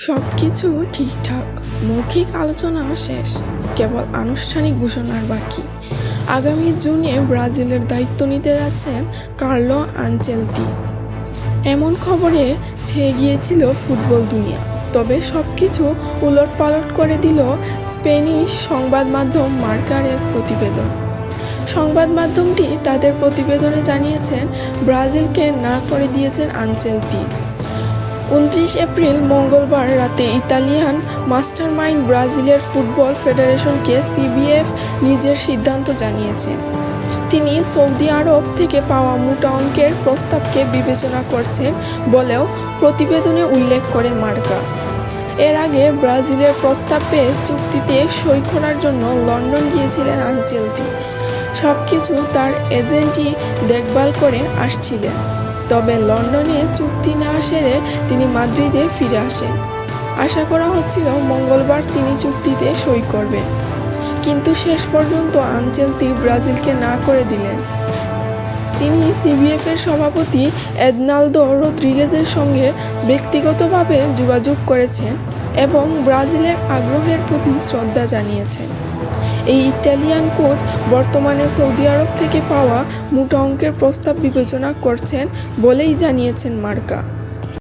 সবকিছু ঠিকঠাক, মৌখিক আলোচনা শেষ, কেবল আনুষ্ঠানিক ঘোষণার বাকি। আগামী জুনে ব্রাজিলের দায়িত্ব নিতে যাচ্ছেন কার্লো আনচেলতি। এমন খবরে ছেয়ে গিয়েছিল ফুটবল দুনিয়া। তবে সবকিছু উলটপালট করে দিল স্পেনিশ সংবাদ মাধ্যম মার্কার এক প্রতিবেদন। সংবাদ মাধ্যমটি তাদের প্রতিবেদনে জানিয়েছেন ব্রাজিলকে না করে দিয়েছেন আনচেলতি। 29 এপ্রিল মঙ্গলবার রাতে ইতালিয়ান মাস্টারমাইন্ড ব্রাজিলের ফুটবল ফেডারেশনকে সিবিএফ নিজের সিদ্ধান্ত জানিয়েছেন। তিনি সৌদি আরব থেকে পাওয়া মোটা অঙ্কের প্রস্তাবকে বিবেচনা করছেন বলেও প্রতিবেদনে উল্লেখ করে মার্কা। এর আগে ব্রাজিলের প্রস্তাব পেয়ে চুক্তিতে সই করার জন্য লন্ডন গিয়েছিলেন আনচেলতি। সবকিছু তার এজেন্টই দেখভাল করে আসছিলেন। তবে লন্ডনে চুক্তি না সেরে তিনি মাদ্রিদে ফিরে আসেন। আশা করা হচ্ছিল মঙ্গলবার তিনি চুক্তিতে সই করবেন, কিন্তু শেষ পর্যন্ত আনচেলতি ব্রাজিলকে না করে দিলেন। তিনি সিবিএফের সভাপতি এদনালদো রদ্রিগেজের সঙ্গে ব্যক্তিগতভাবে যোগাযোগ করেছেন এবং ব্রাজিলের আগ্রহের প্রতি শ্রদ্ধা জানিয়েছেন। এই ইতালিয়ান কোচ বর্তমানে সৌদি আরব থেকে পাওয়া মোটা অঙ্কের প্রস্তাব বিবেচনা করছেন বলেই জানিয়েছেন মার্কা।